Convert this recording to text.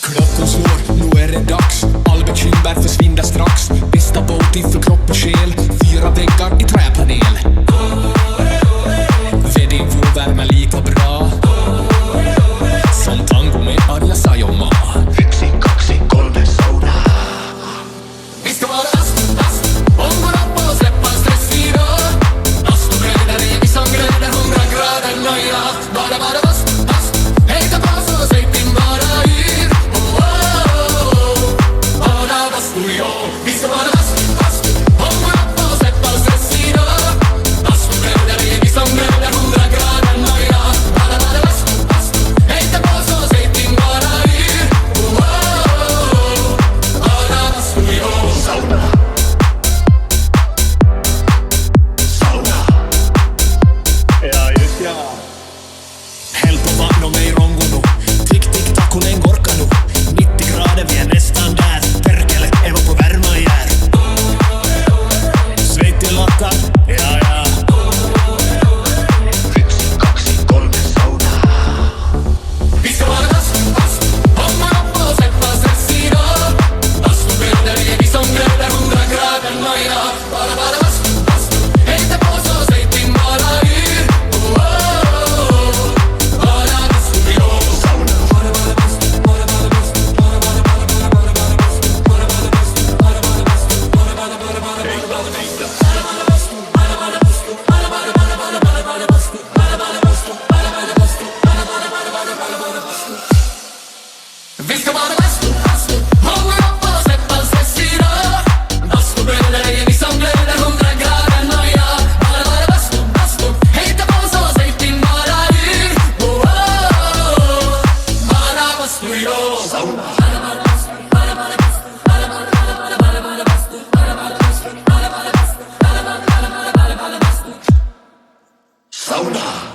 Klockan slår, nu är det dags. All bekymmer försvinner strax. Bästa båt inför kropp och själ. 4 väggar i träpanel. Wedding får värma lika bra som tango med Arja Saijonmaa. 1, 2, 3 sauna. Vi ska vara fast, ångorna på och släppa stress idag. Astogrädare, vi som grädar 100 grader nöjda. Bara fast, hejta på så säg din bara yr. Bara bastu, ja. Vi ska vara fast, ångorna på och släppa stress idag. Astogrädare, vi som grädar 100 grader nöjda. Bara fast, hejta på så säg din bara yr. Bara bastu, ja. Sauna. Ja, just ja. Häll på vagn och mig rongono. Tick, tick, tack, hon är en gorkano. 90 grader, vi är nästan där. Perkele, Eva på värma jär. Svett i lattan, ja. 1, 2, 3 sauna. Vi ska vara fast, hångorna på och släppa stress idag. Astogrädare, vi som grädar 100 grader nöjda. Bara fast, hejta på så säg din bara yr. Bara bastu, ja. Sauna. Vi ska vara fast, hångorna på och släppa stress idag. Astogrädare, vi som grädar 100 grader nöjda. Bara bastu, hejta på så säg din bara yr. Bara bastu, ja. Sauna. Sauna.